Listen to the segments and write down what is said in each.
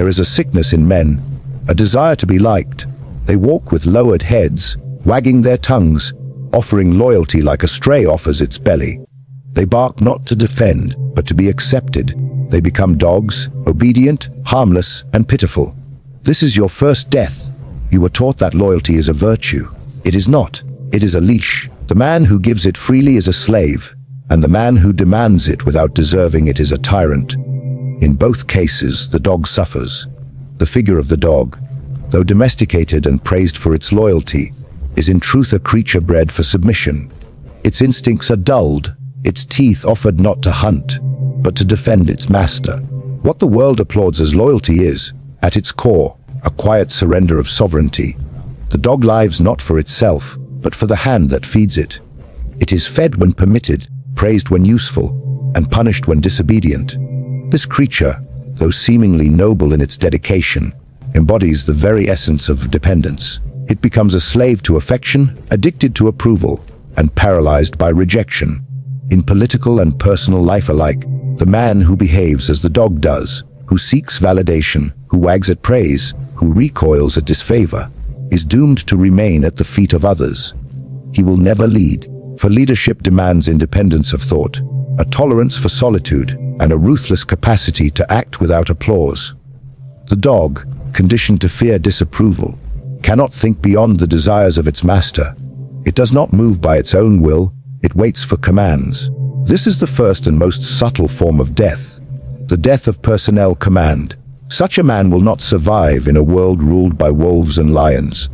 There is a sickness in men, a desire to be liked. They walk with lowered heads, wagging their tongues, offering loyalty like a stray offers its belly. They bark not to defend, but to be accepted. They become dogs, obedient, harmless, and pitiful. This is your first death. You were taught that loyalty is a virtue. It is not. It is a leash. The man who gives it freely is a slave, and the man who demands it without deserving it is a tyrant. In both cases, the dog suffers. The figure of the dog, though domesticated and praised for its loyalty, is in truth a creature bred for submission. Its instincts are dulled, its teeth offered not to hunt, but to defend its master. What the world applauds as loyalty is, at its core, a quiet surrender of sovereignty. The dog lives not for itself, but for the hand that feeds it. It is fed when permitted, praised when useful, and punished when disobedient. This creature, though seemingly noble in its dedication, embodies the very essence of dependence. It becomes a slave to affection, addicted to approval, and paralyzed by rejection. In political and personal life alike, the man who behaves as the dog does, who seeks validation, who wags at praise, who recoils at disfavor, is doomed to remain at the feet of others. He will never lead, for leadership demands independence of thought, a tolerance for solitude, and a ruthless capacity to act without applause. The dog, conditioned to fear disapproval, cannot think beyond the desires of its master. It does not move by its own will, it waits for commands. This is the first and most subtle form of death, the death of personnel command. Such a man will not survive in a world ruled by wolves and lions.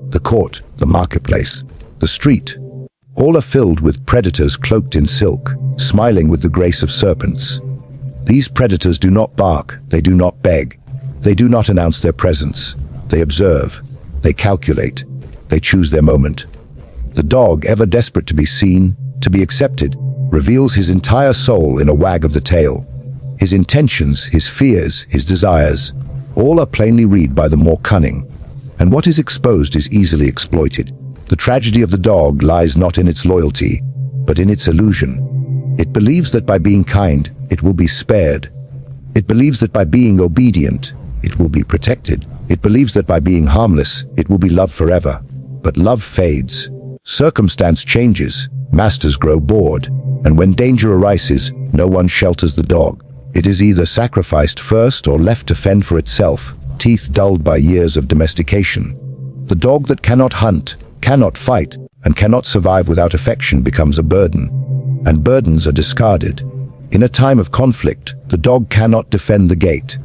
The court, the marketplace, the street, all are filled with predators cloaked in silk, smiling with the grace of serpents. These predators do not bark, they do not beg, they do not announce their presence. They observe, they calculate, they choose their moment. The dog, ever desperate to be seen, to be accepted, reveals his entire soul in a wag of the tail. His intentions, his fears, his desires, all are plainly read by the more cunning. And what is exposed is easily exploited. The tragedy of the dog lies not in its loyalty, but in its illusion. It believes that by being kind, it will be spared. It believes that by being obedient, it will be protected. It believes that by being harmless, it will be loved forever. But love fades. Circumstance changes, masters grow bored, and when danger arises, no one shelters the dog. It is either sacrificed first or left to fend for itself, teeth dulled by years of domestication. The dog that cannot hunt, cannot fight, and cannot survive without affection becomes a burden, and burdens are discarded. In a time of conflict, the dog cannot defend the gate.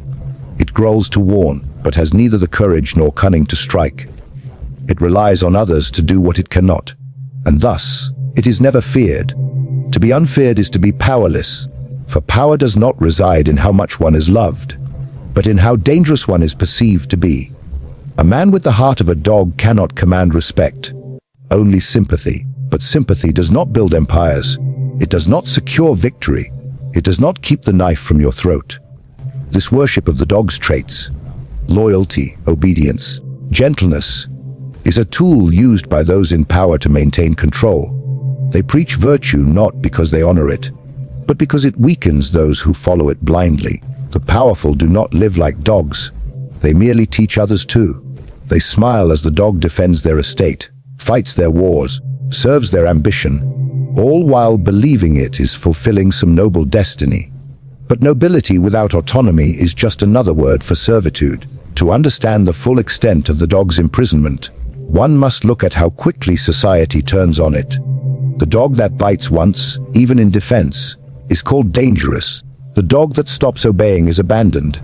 It growls to warn, but has neither the courage nor cunning to strike. It relies on others to do what it cannot, and thus, it is never feared. To be unfeared is to be powerless, for power does not reside in how much one is loved, but in how dangerous one is perceived to be. A man with the heart of a dog cannot command respect, only sympathy. But sympathy does not build empires. It does not secure victory. It does not keep the knife from your throat. This worship of the dog's traits, loyalty, obedience, gentleness, is a tool used by those in power to maintain control. They preach virtue not because they honor it, but because it weakens those who follow it blindly. The powerful do not live like dogs. They merely teach others to. They smile as the dog defends their estate, fights their wars, serves their ambition, all while believing it is fulfilling some noble destiny. But nobility without autonomy is just another word for servitude. To understand the full extent of the dog's imprisonment, one must look at how quickly society turns on it. The dog that bites once, even in defense, is called dangerous. The dog that stops obeying is abandoned.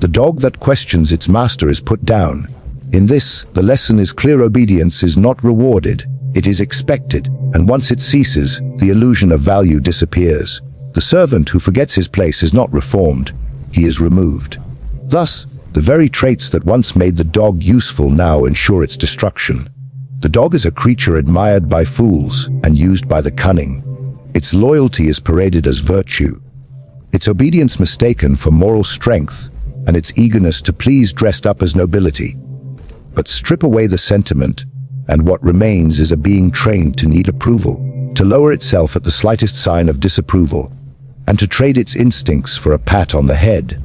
The dog that questions its master is put down. In this, the lesson is clear: obedience is not rewarded, it is expected, and once it ceases, the illusion of value disappears. The servant who forgets his place is not reformed, he is removed. Thus, the very traits that once made the dog useful now ensure its destruction. The dog is a creature admired by fools and used by the cunning. Its loyalty is paraded as virtue, its obedience mistaken for moral strength, and its eagerness to please dressed up as nobility. But strip away the sentiment, and what remains is a being trained to need approval, to lower itself at the slightest sign of disapproval, and to trade its instincts for a pat on the head.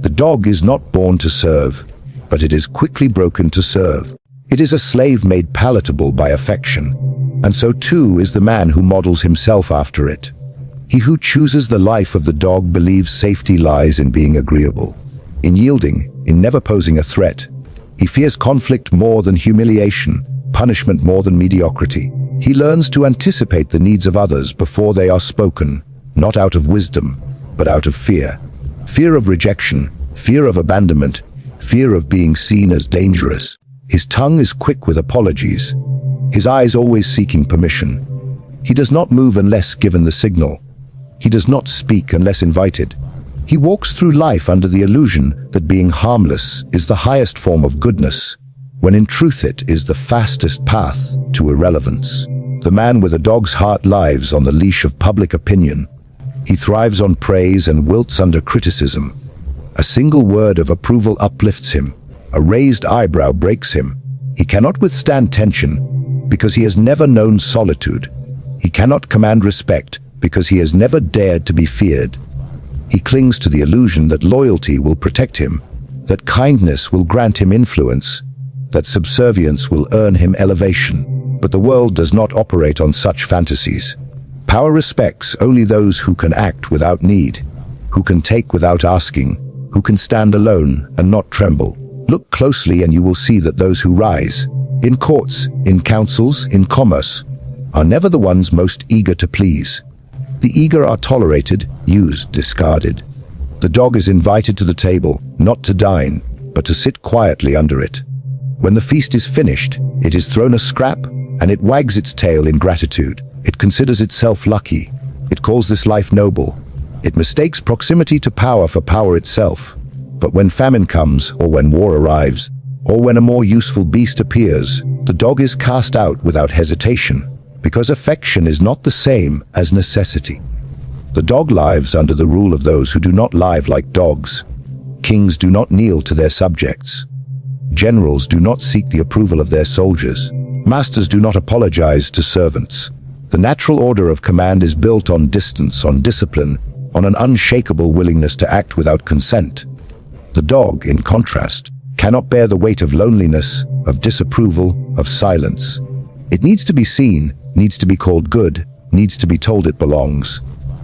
The dog is not born to serve, but it is quickly broken to serve. It is a slave made palatable by affection, and so too is the man who models himself after it. He who chooses the life of the dog believes safety lies in being agreeable, in yielding, in never posing a threat. He fears conflict more than humiliation, punishment more than mediocrity. He learns to anticipate the needs of others before they are spoken, not out of wisdom, but out of fear. Fear of rejection, fear of abandonment, fear of being seen as dangerous. His tongue is quick with apologies, his eyes always seeking permission. He does not move unless given the signal. He does not speak unless invited. He walks through life under the illusion that being harmless is the highest form of goodness, when in truth it is the fastest path to irrelevance. The man with a dog's heart lives on the leash of public opinion. He thrives on praise and wilts under criticism. A single word of approval uplifts him. A raised eyebrow breaks him. He cannot withstand tension because he has never known solitude. He cannot command respect because he has never dared to be feared. He clings to the illusion that loyalty will protect him, that kindness will grant him influence, that subservience will earn him elevation. But the world does not operate on such fantasies. Power respects only those who can act without need, who can take without asking, who can stand alone and not tremble. Look closely and you will see that those who rise, in courts, in councils, in commerce, are never the ones most eager to please. The eager are tolerated, used, discarded. The dog is invited to the table, not to dine, but to sit quietly under it. When the feast is finished, it is thrown a scrap, and it wags its tail in gratitude. It considers itself lucky. It calls this life noble. It mistakes proximity to power for power itself. But when famine comes, or when war arrives, or when a more useful beast appears, the dog is cast out without hesitation, because affection is not the same as necessity. The dog lives under the rule of those who do not live like dogs. Kings do not kneel to their subjects. Generals do not seek the approval of their soldiers. Masters do not apologize to servants. The natural order of command is built on distance, on discipline, on an unshakable willingness to act without consent. The dog, in contrast, cannot bear the weight of loneliness, of disapproval, of silence. It needs to be seen, needs to be called good, needs to be told it belongs.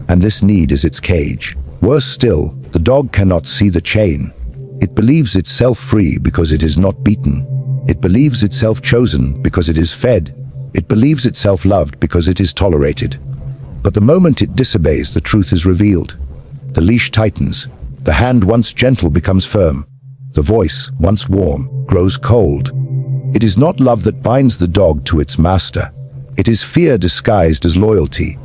And this need is its cage. Worse still, the dog cannot see the chain. It believes itself free because it is not beaten. It believes itself chosen because it is fed. It believes itself loved because it is tolerated. But the moment it disobeys, the truth is revealed. The leash tightens. The hand once gentle becomes firm. The voice, once warm, grows cold. It is not love that binds the dog to its master. It is fear disguised as loyalty.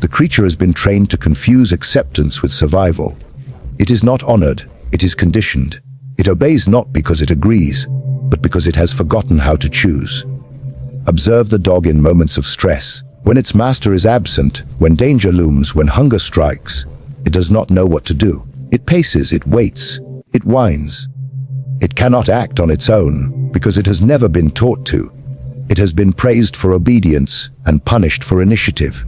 The creature has been trained to confuse acceptance with survival. It is not honored, it is conditioned. It obeys not because it agrees, but because it has forgotten how to choose. Observe the dog in moments of stress. When its master is absent, when danger looms, when hunger strikes, it does not know what to do. It paces, it waits, it whines. It cannot act on its own because it has never been taught to. It has been praised for obedience and punished for initiative.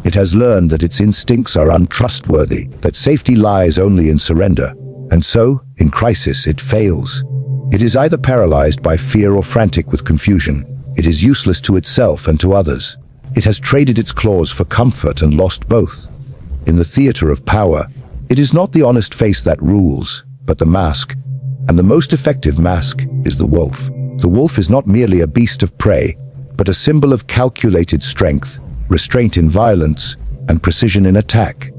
It has learned that its instincts are untrustworthy, that safety lies only in surrender, and so, in crisis, it fails. It is either paralyzed by fear or frantic with confusion. It is useless to itself and to others. It has traded its claws for comfort and lost both. In the theater of power, it is not the honest face that rules, but the mask. And the most effective mask is the wolf. The wolf is not merely a beast of prey, but a symbol of calculated strength, restraint in violence, and precision in attack.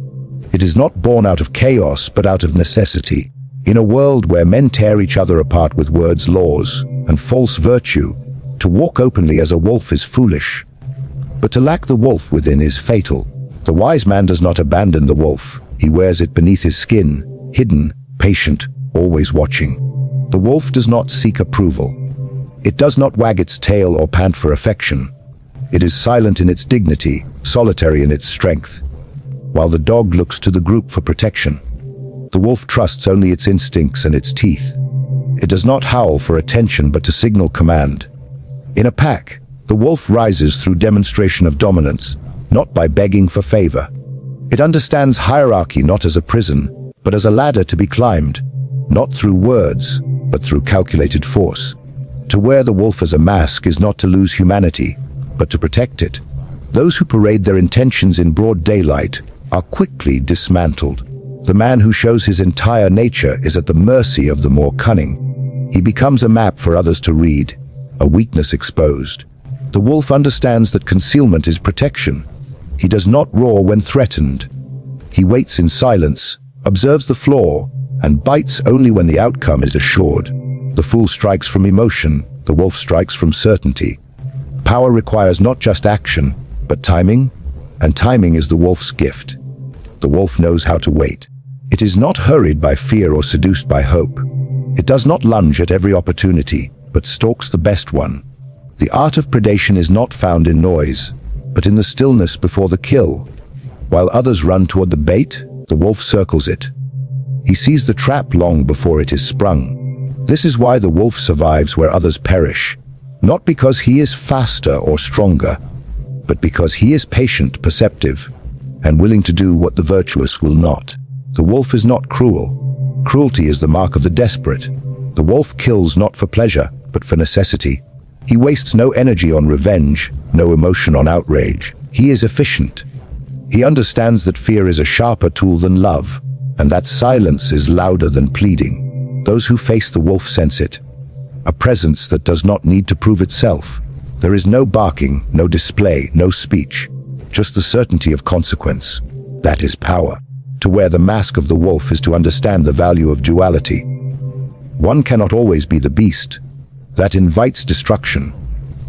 It is not born out of chaos, but out of necessity. In a world where men tear each other apart with words, laws, and false virtue, to walk openly as a wolf is foolish. But to lack the wolf within is fatal. The wise man does not abandon the wolf. He wears it beneath his skin, hidden, patient, always watching. The wolf does not seek approval. It does not wag its tail or pant for affection. It is silent in its dignity, solitary in its strength. While the dog looks to the group for protection, the wolf trusts only its instincts and its teeth. It does not howl for attention but to signal command. In a pack, the wolf rises through demonstration of dominance, not by begging for favor. It understands hierarchy not as a prison, but as a ladder to be climbed. not through words, but through calculated force. To wear the wolf as a mask is not to lose humanity, but to protect it. Those who parade their intentions in broad daylight are quickly dismantled. The man who shows his entire nature is at the mercy of the more cunning. He becomes a map for others to read, a weakness exposed. The wolf understands that concealment is protection. He does not roar when threatened. He waits in silence, observes the flaw, and bites only when the outcome is assured. The fool strikes from emotion, the wolf strikes from certainty. Power requires not just action, but timing, and timing is the wolf's gift. The wolf knows how to wait. It is not hurried by fear or seduced by hope. It does not lunge at every opportunity, but stalks the best one. The art of predation is not found in noise, but in the stillness before the kill. While others run toward the bait, the wolf circles it. He sees the trap long before it is sprung. This is why the wolf survives where others perish, not because he is faster or stronger, but because he is patient, perceptive, and willing to do what the virtuous will not. The wolf is not cruel. Cruelty is the mark of the desperate. The wolf kills not for pleasure, but for necessity. He wastes no energy on revenge, no emotion on outrage. He is efficient. He understands that fear is a sharper tool than love, and that silence is louder than pleading. Those who face the wolf sense it, a presence that does not need to prove itself. There is no barking, no display, no speech, just the certainty of consequence. That is power. To wear the mask of the wolf is to understand the value of duality. One cannot always be the beast. That invites destruction.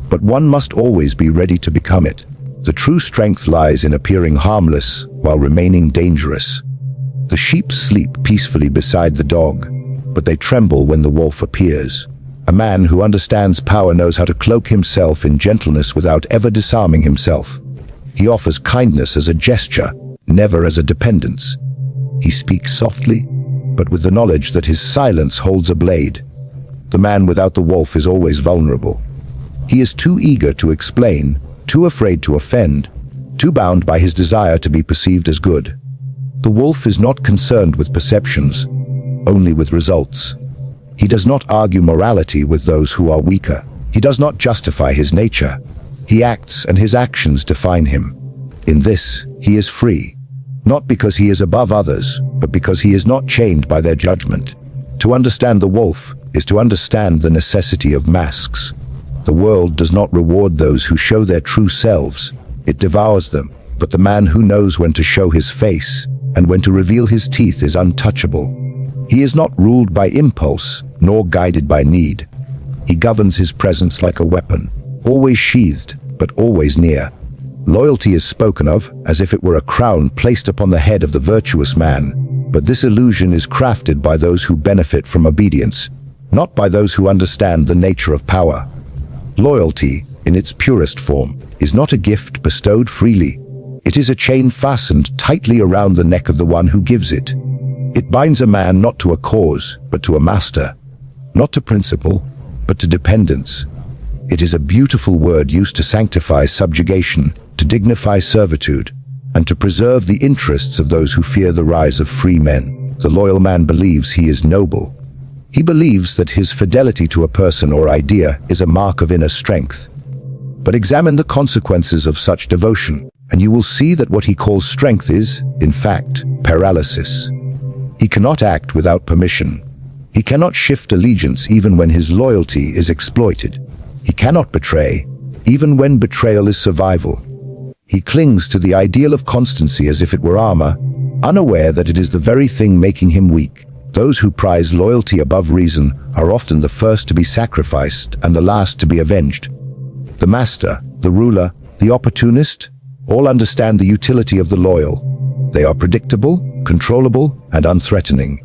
But one must always be ready to become it. The true strength lies in appearing harmless while remaining dangerous. The sheep sleep peacefully beside the dog, but they tremble when the wolf appears. A man who understands power knows how to cloak himself in gentleness without ever disarming himself. He offers kindness as a gesture, never as a dependence. He speaks softly, but with the knowledge that his silence holds a blade. The man without the wolf is always vulnerable. He is too eager to explain, too afraid to offend, too bound by his desire to be perceived as good. The wolf is not concerned with perceptions, only with results. He does not argue morality with those who are weaker. He does not justify his nature. He acts, and his actions define him. In this, he is free, not because he is above others, but because he is not chained by their judgment. To understand the wolf is to understand the necessity of masks. The world does not reward those who show their true selves. It devours them. But the man who knows when to show his face and when to reveal his teeth is untouchable. He is not ruled by impulse, nor guided by need. He governs his presence like a weapon, always sheathed, but always near. Loyalty is spoken of as if it were a crown placed upon the head of the virtuous man, but this illusion is crafted by those who benefit from obedience, not by those who understand the nature of power. Loyalty, in its purest form, is not a gift bestowed freely. It is a chain fastened tightly around the neck of the one who gives it. It binds a man not to a cause, but to a master, not to principle, but to dependence. It is a beautiful word used to sanctify subjugation, to dignify servitude, and to preserve the interests of those who fear the rise of free men. The loyal man believes he is noble. He believes that his fidelity to a person or idea is a mark of inner strength. But examine the consequences of such devotion, and you will see that what he calls strength is, in fact, paralysis. He cannot act without permission. He cannot shift allegiance even when his loyalty is exploited. He cannot betray, even when betrayal is survival. He clings to the ideal of constancy as if it were armor, unaware that it is the very thing making him weak. Those who prize loyalty above reason are often the first to be sacrificed and the last to be avenged. The master, the ruler, the opportunist, all understand the utility of the loyal. They are predictable, controllable, and unthreatening.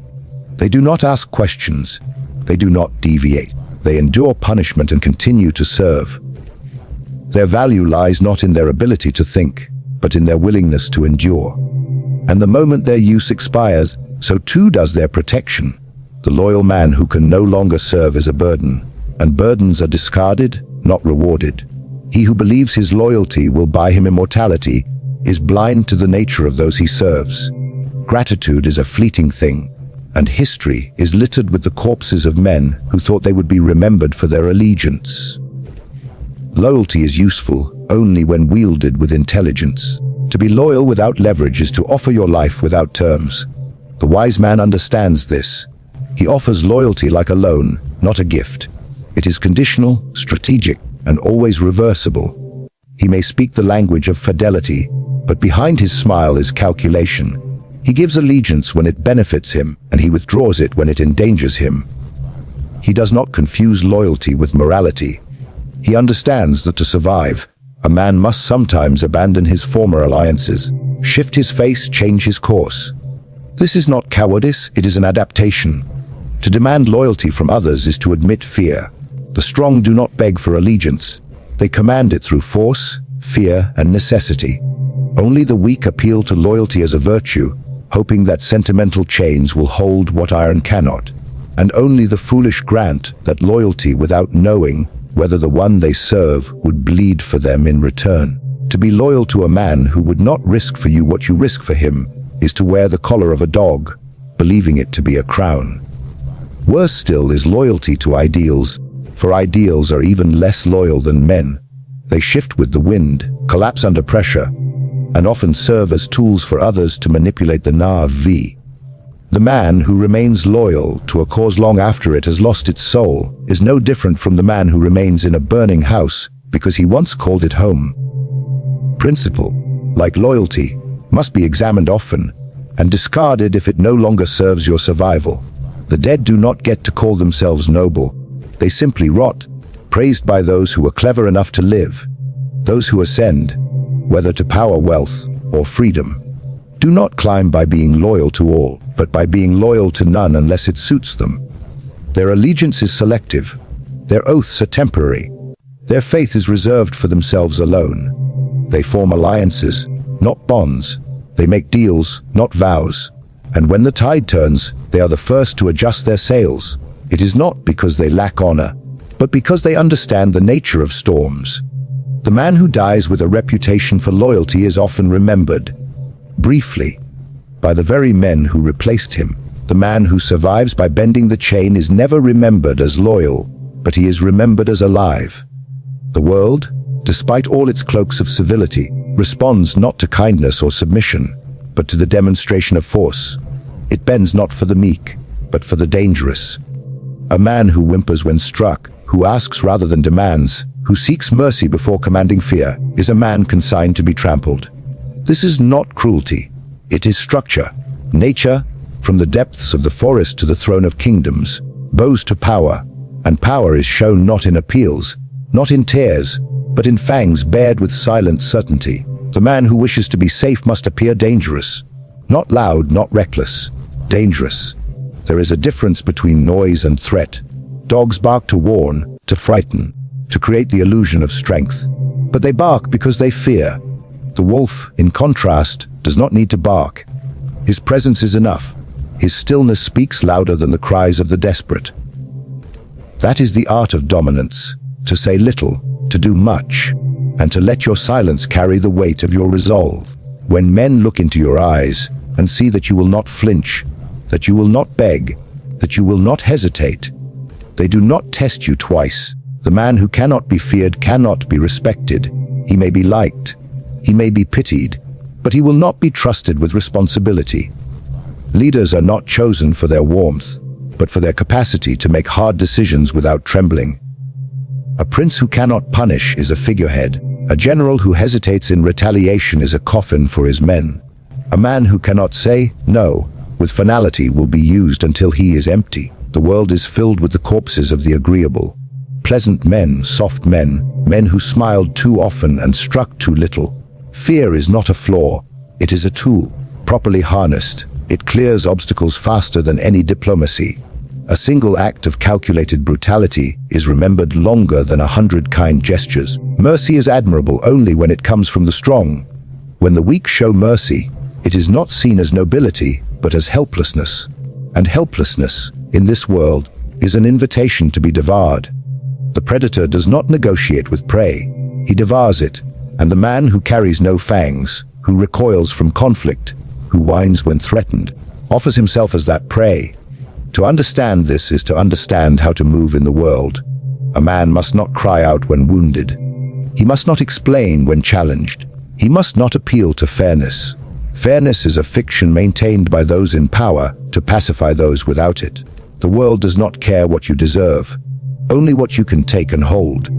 They do not ask questions. They do not deviate. They endure punishment and continue to serve. Their value lies not in their ability to think, but in their willingness to endure. And the moment their use expires, so too does their protection. The loyal man who can no longer serve is a burden, and burdens are discarded, not rewarded. He who believes his loyalty will buy him immortality is blind to the nature of those he serves. Gratitude is a fleeting thing. and history is littered with the corpses of men who thought they would be remembered for their allegiance. Loyalty is useful only when wielded with intelligence. To be loyal without leverage is to offer your life without terms. The wise man understands this. He offers loyalty like a loan, not a gift. It is conditional, strategic, and always reversible. He may speak the language of fidelity, but behind his smile is calculation. He gives allegiance when it benefits him, and he withdraws it when it endangers him. He does not confuse loyalty with morality. He understands that to survive, a man must sometimes abandon his former alliances, shift his face, change his course. This is not cowardice, it is an adaptation. To demand loyalty from others is to admit fear. The strong do not beg for allegiance. They command it through force, fear, and necessity. Only the weak appeal to loyalty as a virtue, hoping that sentimental chains will hold what iron cannot. And only the foolish grant that loyalty without knowing whether the one they serve would bleed for them in return. To be loyal to a man who would not risk for you what you risk for him is to wear the collar of a dog, believing it to be a crown. Worse still is loyalty to ideals, for ideals are even less loyal than men. They shift with the wind, collapse under pressure, and often serve as tools for others to manipulate the naive. The man who remains loyal to a cause long after it has lost its soul is no different from the man who remains in a burning house because he once called it home. Principle, like loyalty, must be examined often and discarded if it no longer serves your survival. The dead do not get to call themselves noble. They simply rot, praised by those who are clever enough to live. Those who ascend, whether to power, wealth, or freedom, do not climb by being loyal to all, but by being loyal to none unless it suits them. Their allegiance is selective. Their oaths are temporary. Their faith is reserved for themselves alone. They form alliances, not bonds. They make deals, not vows. And when the tide turns, they are the first to adjust their sails. It is not because they lack honor, but because they understand the nature of storms. The man who dies with a reputation for loyalty is often remembered, briefly, by the very men who replaced him. The man who survives by bending the chain is never remembered as loyal, but he is remembered as alive. The world, despite all its cloaks of civility, responds not to kindness or submission, but to the demonstration of force. It bends not for the meek, but for the dangerous. A man who whimpers when struck, who asks rather than demands, who seeks mercy before commanding fear, is a man consigned to be trampled. This is not cruelty. It is structure. Nature, from the depths of the forest to the throne of kingdoms, bows to power, and power is shown not in appeals, not in tears, but in fangs bared with silent certainty. The man who wishes to be safe must appear dangerous. Not loud, not reckless. Dangerous. There is a difference between noise and threat. Dogs bark to warn, to frighten, to create the illusion of strength. But they bark because they fear. The wolf, in contrast, does not need to bark. His presence is enough. His stillness speaks louder than the cries of the desperate. That is the art of dominance, to say little, to do much, and to let your silence carry the weight of your resolve. When men look into your eyes and see that you will not flinch, that you will not beg, that you will not hesitate, they do not test you twice. The man who cannot be feared cannot be respected. He may be liked, he may be pitied, but he will not be trusted with responsibility. Leaders are not chosen for their warmth, but for their capacity to make hard decisions without trembling. A prince who cannot punish is a figurehead. A general who hesitates in retaliation is a coffin for his men. A man who cannot say no with finality will be used until he is empty. The world is filled with the corpses of the agreeable. Pleasant men, soft men, men who smiled too often and struck too little. Fear is not a flaw, it is a tool. Properly harnessed, it clears obstacles faster than any diplomacy. A single act of calculated brutality is remembered longer than 100 kind gestures. Mercy is admirable only when it comes from the strong. When the weak show mercy, it is not seen as nobility, but as helplessness. And helplessness, in this world, is an invitation to be devoured. The predator does not negotiate with prey, he devours it, and the man who carries no fangs, who recoils from conflict, who whines when threatened, offers himself as that prey, To understand this is to understand how to move in the world. A man must not cry out when wounded. He must not explain when challenged. He must not appeal to fairness. Fairness is a fiction maintained by those in power to pacify those without it. The world does not care what you deserve, only what you can take and hold.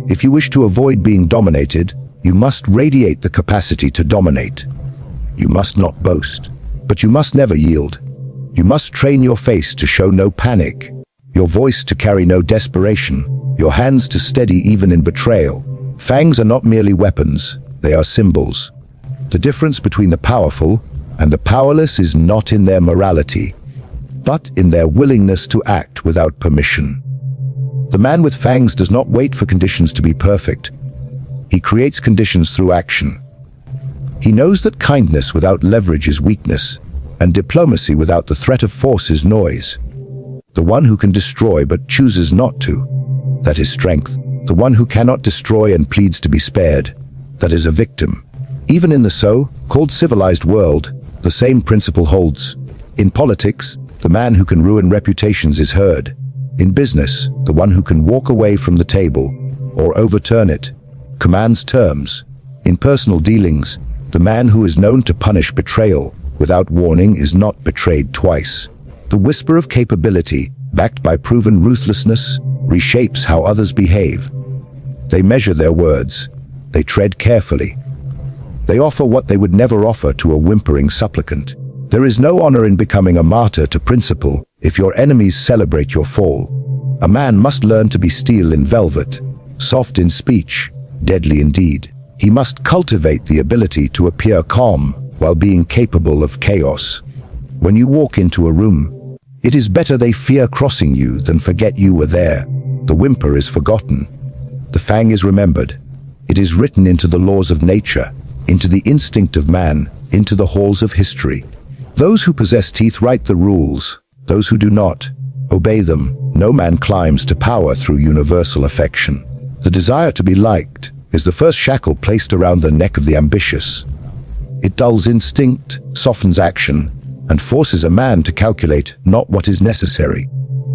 If you wish to avoid being dominated, you must radiate the capacity to dominate. You must not boast, but you must never yield. You must train your face to show no panic, your voice to carry no desperation, your hands to steady even in betrayal. Fangs are not merely weapons, they are symbols. The difference between the powerful and the powerless is not in their morality, but in their willingness to act without permission. The man with fangs does not wait for conditions to be perfect. He creates conditions through action. He knows that kindness without leverage is weakness, and diplomacy without the threat of force is noise. The one who can destroy but chooses not to, that is strength. The one who cannot destroy and pleads to be spared, that is a victim. Even in the so-called civilized world, the same principle holds. In politics, the man who can ruin reputations is heard. In business, the one who can walk away from the table, or overturn it, commands terms. In personal dealings, the man who is known to punish betrayal without warning is not betrayed twice. The whisper of capability, backed by proven ruthlessness, reshapes how others behave. They measure their words. They tread carefully. They offer what they would never offer to a whimpering supplicant. There is no honor in becoming a martyr to principle if your enemies celebrate your fall. A man must learn to be steel in velvet, soft in speech, deadly in deed. He must cultivate the ability to appear calm while being capable of chaos. When you walk into a room, it is better they fear crossing you than forget you were there. The whimper is forgotten. The fang is remembered. It is written into the laws of nature, into the instinct of man, into the halls of history. Those who possess teeth write the rules. Those who do not, obey them. No man climbs to power through universal affection. The desire to be liked is the first shackle placed around the neck of the ambitious. It dulls instinct, softens action, and forces a man to calculate not what is necessary,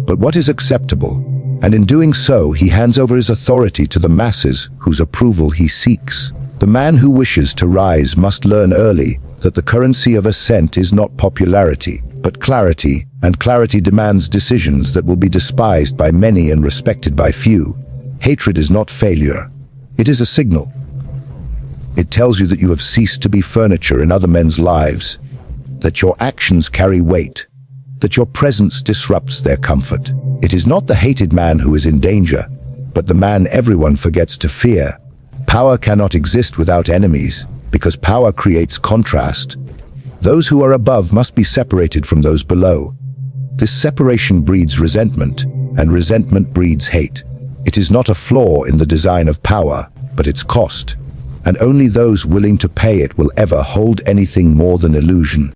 but what is acceptable. And in doing so, he hands over his authority to the masses whose approval he seeks. The man who wishes to rise must learn early that the currency of ascent is not popularity, but clarity, and clarity demands decisions that will be despised by many and respected by few. Hatred is not failure. It is a signal. It tells you that you have ceased to be furniture in other men's lives, that your actions carry weight, that your presence disrupts their comfort. It is not the hated man who is in danger, but the man everyone forgets to fear. Power cannot exist without enemies, because power creates contrast. Those who are above must be separated from those below. This separation breeds resentment, and resentment breeds hate. It is not a flaw in the design of power, but its cost. And only those willing to pay it will ever hold anything more than illusion.